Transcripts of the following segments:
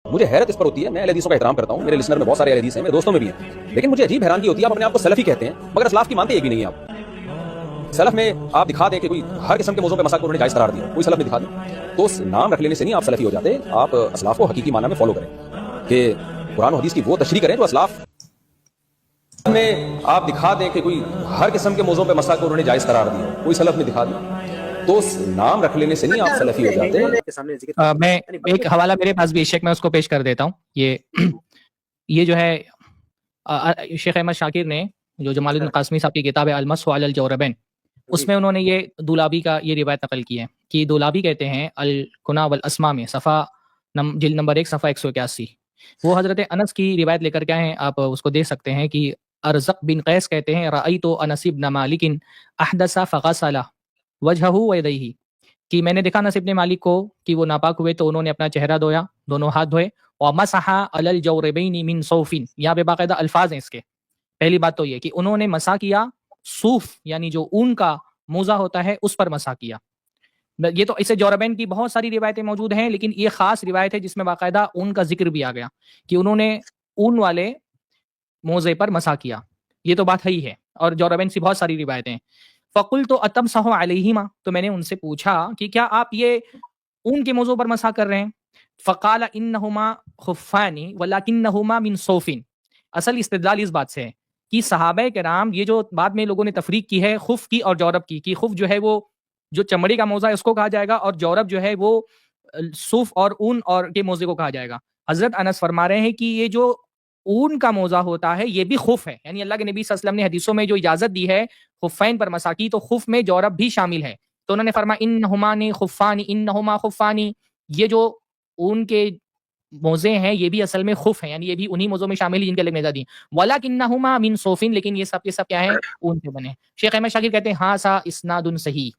مجھے حیرت اس پر ہوتی ہے، میں اہل حدیثوں کا احترام کرتا ہوں، میرے لسنر میں بہت سارے اہل حدیث ہیں، میرے دوستوں میں بھی ہیں، لیکن مجھے عجیب حیرانگی ہوتی ہے، آپ اپنے آپ کو سلفی کہتے ہیں مگر اسلاف کی مانتے ایک بھی نہیں ہیں آپ۔ سلف میں آپ دکھا دیں کہ کوئی ہر قسم کے موضوع پہ مسائل کو انہوں نے جائز قرار دیا، کوئی سلف میں دکھا دیں تو اس نام رکھ لینے سے نہیں آپ سلفی ہو جاتے، آپ اسلاف کو حقیقی معنی میں فالو کریں کہ قرآن و حدیث کی وہ تشریح کریں جو اسلاف میں آپ دکھا دیں کہ کوئی ہر قسم کے موضوع پہ مسائل کو انہوں نے جائز قرار دیا، کوئی سلف میں دکھا دیں تو اس نام رکھ لینے سے نہیں آپ سلفی ہو جاتے۔ میں ایک حوالہ میرے پاس بھی ہے شیخ، میں اس کو پیش کر دیتا ہوں۔ یہ جو ہے شیخ احمد شاکر نے جو جمال الدین قاسمی صاحب کی کتاب ہے المسح علی الجوربین، اس میں انہوں نے یہ دولابی کا یہ روایت نقل کی ہے کہ دولابی کہتے ہیں الکنا والاسماء میں صفحہ جلد نمبر 1 صفحہ 181، وہ حضرت انس کی روایت لے کر کے ہیں، آپ اس کو دیکھ سکتے ہیں کہ ارزق بن قیس کہتے ہیں رأیت انس بن مالک احدث فغسل وجهه ويديه، کہ میں نے دیکھا انس بن مالک کو کہ وہ ناپاک ہوئے تو انہوں نے اپنا چہرہ دھویا، دونوں ہاتھ دھوئے، ومسح علی الجوربین من صوف، یہاں پہ باقاعدہ الفاظ ہیں اس کے۔ پہلی بات تو یہ کہ انہوں نے مسح کیا صوف یعنی جو اون کا موزہ ہوتا ہے اس پر مسح کیا۔ یہ تو اسے جوربین کی بہت ساری روایتیں موجود ہیں، لیکن یہ خاص روایت ہے جس میں باقاعدہ اون کا ذکر بھی آ گیا کہ انہوں نے اون والے موزے پر مسح کیا، یہ تو بات ہے ہی ہے، اور جوربین سے بہت ساری روایتیں ہیں۔ فقلت اتمسح علیہما، تو میں نے ان سے پوچھا کہ کیا آپ یہ اون کے موضوع پر مسح کر رہے ہیں؟ فقال انہما خفان ولکنہما من صوف، اصل استدلال اس بات سے ہے کہ صحابہ کرام یہ جو بعد میں لوگوں نے تفریق کی ہے خف کی اور جورب کی، کہ خف جو ہے وہ جو چمڑی کا موزہ ہے اس کو کہا جائے گا، اور جورب جو ہے وہ صوف اور اون اور کے موزے کو کہا جائے گا۔ حضرت انس فرما رہے ہیں کہ یہ جو اون کا موزہ ہوتا ہے یہ بھی خف ہے، یعنی اللہ کے نبی صلی اللہ علیہ وسلم نے حدیثوں میں جو اجازت دی ہے خفین پر مسح کی، تو خف میں جورب بھی شامل ہے، تو انہوں نے فرمایا انہما خفانی انہما خفانی، یہ جو اون کے موزے ہیں یہ بھی اصل میں خف ہیں، یعنی یہ بھی انہی موزوں میں شامل ہیں جن کے لیے نظر دی، ولکنہما من صوف، لیکن یہ سب کے سب کیا ہیں؟ اون سے بنے۔ شیخ احمد شاکر کہتے ہیں ہاں سا اسناد صحیح،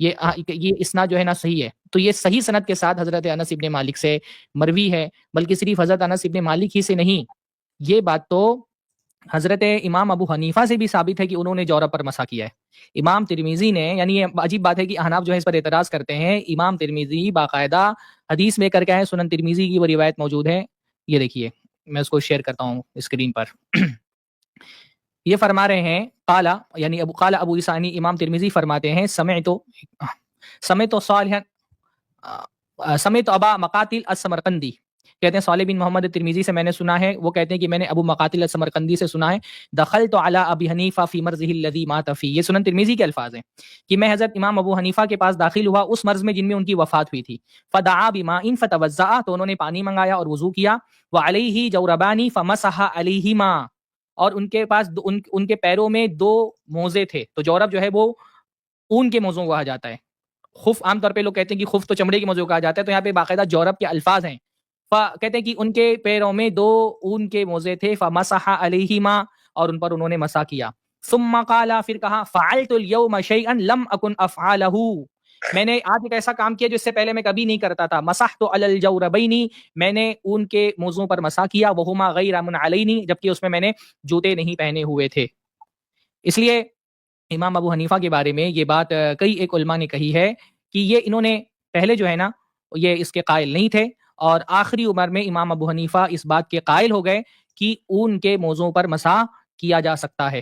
یہ اسناد جو ہے نا صحیح ہے، تو یہ صحیح سند کے ساتھ حضرت انس ابن مالک سے مروی ہے، بلکہ صرف حضرت انس ابن مالک ہی سے نہیں، یہ بات تو حضرت امام ابو حنیفہ سے بھی ثابت ہے کہ انہوں نے جورب پر مسح کیا ہے۔ امام ترمذی نے، یعنی یہ عجیب بات ہے کہ احناف جو ہے اس پر اعتراض کرتے ہیں، امام ترمذی باقاعدہ حدیث لے کر کے آئے، سنن ترمذی کی وہ روایت موجود ہے، یہ دیکھیے میں اس کو شیئر کرتا ہوں اسکرین پر۔ یہ فرما رہے ہیں قال یعنی قال ابو عیسانی، امام ترمذی فرماتے ہیں سمعت ابا مقاتل السمرقندی، کہتے ہیں صالح بن محمد ترمذی سے میں نے سنا ہے، وہ کہتے ہیں کہ میں نے ابو مقاتل السمرقندی سے سنا ہے، دخلت علی ابی حنیفہ فی مرضہ الذی مات فی، یہ سنن ترمذی کے الفاظ ہیں کہ میں حضرت امام ابو حنیفہ کے پاس داخل ہوا اس مرض میں جن میں ان کی وفات ہوئی تھی، فدعا بماء فتوضأ، تو انہوں نے پانی منگایا اور وضو کیا، وعلیہ جوربان فمسح علیہما، اور ان کے پاس ان کے پیروں میں 2 موزے تھے، تو جورب جو ہے وہ اون کے موزوں کو کہا جاتا ہے، خف عام طور پہ لوگ کہتے ہیں کہ خف تو چمڑے کے موزوں کو کہا جاتا ہے، تو یہاں پہ باقاعدہ جورب کے الفاظ ہیں، کہتے ہیں کہ ان کے پیروں میں 2 اون کے موزے تھے، فمسح علیہما، اور ان پر انہوں نے مسح کیا، ثم قال، پھر کہا فعلت اليوم شيئا لم اكن افعله، میں نے آج ایک ایسا کام کیا جو اس سے پہلے میں کبھی نہیں کرتا تھا، مسحت علی الجوربین، میں نے ان کے موزوں پر مسح کیا، وہما غیر منعلین، جبکہ اس میں نے جوتے نہیں پہنے ہوئے تھے۔ اس لیے امام ابو حنیفہ کے بارے میں یہ بات کئی ایک علماء نے کہی ہے کہ یہ انہوں نے پہلے جو ہے نا یہ اس کے قائل نہیں تھے، اور آخری عمر میں امام ابو حنیفہ اس بات کے قائل ہو گئے کہ اون کے موضوع پر مسح کیا جا سکتا ہے،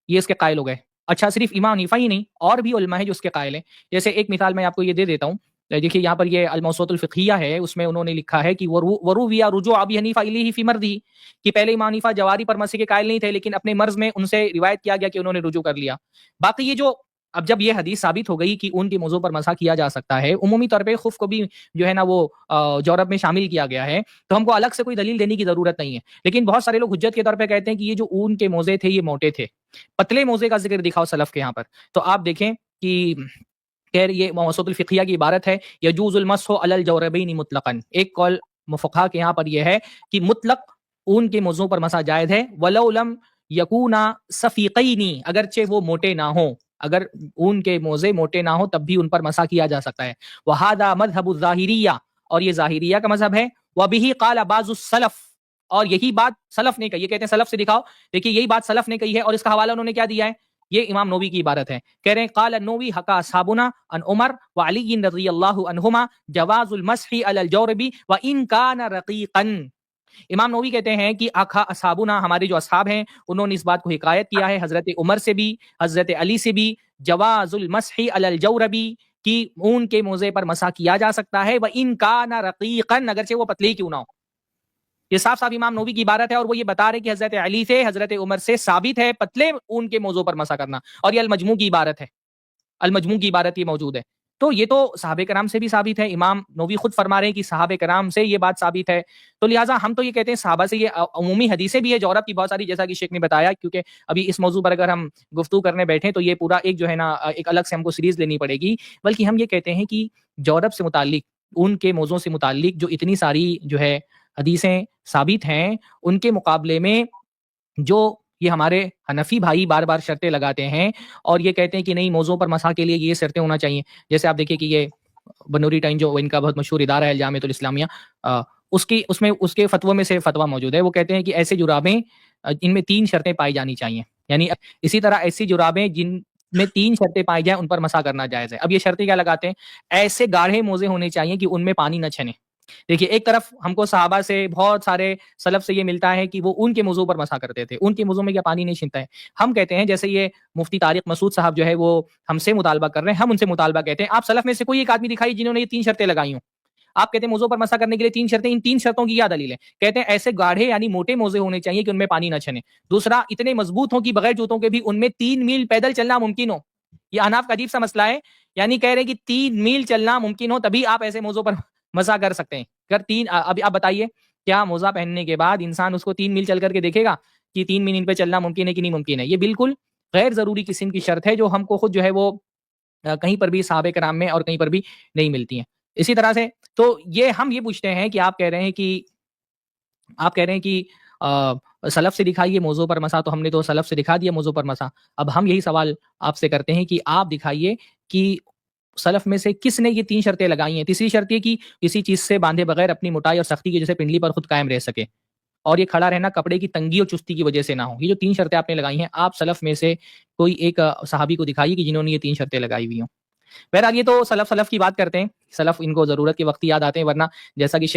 یہ اس کے قائل ہو گئے۔ اچھا، صرف امام حنیفہ ہی نہیں، اور بھی علماء ہیں جو اس کے قائل ہیں، جیسے ایک مثال میں آپ کو یہ دے دیتا ہوں، دیکھیے یہاں پر یہ الموسوعۃ الفقہیہ ہے، اس میں انہوں نے لکھا ہے کہ ورویا رجوع ابی حنیفہ الیہ فی مرضہ، کہ پہلے امام حنیفہ جواری پر مسح کے قائل نہیں تھے، لیکن اپنے مرض میں ان سے روایت کیا گیا کہ انہوں نے رجوع کر لیا۔ باقی یہ جو اب جب یہ حدیث ثابت ہو گئی کہ اون کے موضوع پر مسح کیا جا سکتا ہے، عمومی طور پہ خف کو بھی جو ہے نا وہ جورب میں شامل کیا گیا ہے، تو ہم کو الگ سے کوئی دلیل دینے کی ضرورت نہیں ہے، لیکن بہت سارے لوگ حجت کے طور پہ کہتے ہیں کہ یہ جو اون کے موزے تھے یہ موٹے تھے، پتلے موزے کا ذکر دکھاؤ سلف کے یہاں پر، تو آپ دیکھیں کہ یہ موسوعۃ الفقہیہ کی عبارت ہے، یجوز المسح علی الجوربین مطلقا، ایک قول مفقہا کے یہاں پر یہ ہے کہ مطلق اون کے موضوع پر مسح جائز ہے، ولو لم یکونا صفیقین، اگرچہ وہ موٹے نہ ہوں، اگر اون کے موزے موٹے نہ ہوں تب بھی ان پر مسح کیا جا سکتا ہے، وہذا مذہب الظاہریہ، اور یہ ظاہریہ کا مذہب ہے، وبہ قال بعض السلف، اور یہی بات سلف نے کہی، یہ کہتے ہیں سلف سے دکھاؤ، دیکھیے یہی بات سلف نے کہی ہے، اور اس کا حوالہ انہوں نے کیا دیا ہے یہ امام نووی کی عبارت ہے. کہہ رہے ہیں قال النووی حکا اصحابنا عن عمر وعلی رضی اللہ عنہما جواز المسح علی الجورب وان کان رقیقا. امام نووی کہتے ہیں کہ اکھا اصحابنا، ہمارے جو اصحاب ہیں انہوں نے اس بات کو حکایت کیا ہے حضرت عمر سے بھی حضرت علی سے بھی، جواز المسح علی الجورب، کہ اون کے موزے پر مسح کیا جا سکتا ہے، وان کان رقیقا، اگرچہ وہ پتلی کیوں نہ ہو. یہ صاف صاف امام نووی کی عبارت ہے، اور وہ یہ بتا رہے کہ حضرت علی سے حضرت عمر سے ثابت ہے پتلے اون کے موضوع پر مسح کرنا، اور یہ المجموع کی عبارت ہے، المجموع کی عبارت یہ موجود ہے. تو یہ تو صحابہ کرام سے بھی ثابت ہے، امام نووی خود فرما رہے ہیں کہ صحابہ کرام سے یہ بات ثابت ہے. تو لہٰذا ہم تو یہ کہتے ہیں صحابہ سے یہ عمومی حدیثیں بھی ہے جورب کی بہت ساری، جیسا کہ شیخ نے بتایا، کیونکہ ابھی اس موضوع پر اگر ہم گفتگو کرنے بیٹھیں تو یہ پورا ایک جو ہے نا ایک الگ سے ہم کو سیریز لینی پڑے گی. بلکہ ہم یہ کہتے ہیں کہ جورب سے متعلق، ان کے موضوع سے متعلق جو اتنی ساری جو ہے حدیثیں ثابت ہیں، ان کے مقابلے میں جو یہ ہمارے حنفی بھائی بار بار شرطیں لگاتے ہیں اور یہ کہتے ہیں کہ نہیں موضوع پر مسح کے لیے یہ شرطیں ہونا چاہیے. جیسے آپ دیکھیں کہ یہ بنوری ٹائم جو ان کا بہت مشہور ادارہ ہے الجامعۃ الاسلامیہ، اس کے فتووں میں سے فتویٰ موجود ہے. وہ کہتے ہیں کہ ایسے جرابیں ان میں 3 شرطیں پائی جانی چاہیے، یعنی اسی طرح ایسی جرابیں جن میں 3 شرطیں پائی جائیں ان پر مسح کرنا جائز ہے. اب یہ شرطیں کیا لگاتے ہیں؟ ایسے گاڑھے موزے ہونے چاہیے کہ ان میں پانی نہ چھنے. دیکھیے ایک طرف ہم کو صحابہ سے بہت سارے سلف سے یہ ملتا ہے کہ وہ ان کے موضوع پر مسح کرتے تھے، ان کے موضوع میں کیا پانی نہیں چھنتا ہے. ہم کہتے ہیں جیسے یہ مفتی طارق مسعود صاحب جو ہے وہ ہم سے مطالبہ کر رہے ہیں، ہم ان سے مطالبہ کہتے ہیں آپ سلف میں سے کوئی ایک آدمی دکھائیے جنہوں نے یہ 3 شرطیں لگائی ہوں. آپ کہتے ہیں موضوع پر مسح کرنے کے لیے 3 شرطیں، ان 3 شرطوں کی کیا دلیل ہے؟ کہتے ہیں ایسے گاڑھے یعنی موٹے موزے ہونے چاہیے کہ ان میں پانی نہ چھنے. دوسرا اتنے مضبوط ہوں کہ بغیر جوتوں کے بھی ان میں 3 میل پیدل چلنا ممکن ہو. یہ احناف کا عجیب سا مسئلہ ہے، یعنی کہہ رہے ہیں کہ 3 میل چلنا ممکن ہو تبھی آپ ایسے موضوع پر مسح کر سکتے ہیں. اب آپ بتائیے کیا موزہ پہننے کے بعد انسان اس کو 3 میل چل کر کے دیکھے گا کہ 3 میل ان پہ چلنا ممکن ہے کہ نہیں ممکن ہے؟ یہ بالکل غیر ضروری قسم کی شرط ہے جو ہم کو خود جو ہے وہ کہیں پر بھی صحابہ کرام میں اور کہیں پر بھی نہیں ملتی ہیں. اسی طرح سے تو ہم یہ پوچھتے ہیں کہ آپ کہہ رہے ہیں کہ سلف سے دکھائیے موضوع پر مسح، تو ہم نے تو سلف سے دکھا دیا موضوع پر مسح. اب ہم یہی سوال آپ سے کرتے ہیں کہ آپ دکھائیے کہ سلف میں سے کس نے یہ 3 شرطیں لگائی ہیں. تیسری شرط یہ کہ کسی چیز سے باندھے بغیر اپنی موٹائی اور سختی کی جیسے پنڈلی پر خود قائم رہ سکے، اور یہ کھڑا رہنا کپڑے کی تنگی اور چستی کی وجہ سے نہ ہو. یہ جو 3 شرطیں آپ نے لگائی ہیں، آپ سلف میں سے کوئی ایک صحابی کو دکھائیے کہ جنہوں نے یہ 3 شرطیں لگائی ہوئی ہوں. بہرحال یہ تو سلف کی بات کرتے ہیں، سلف ان کو ضرورت کے وقت یاد آتے ہیں، ورنہ جیسا کہ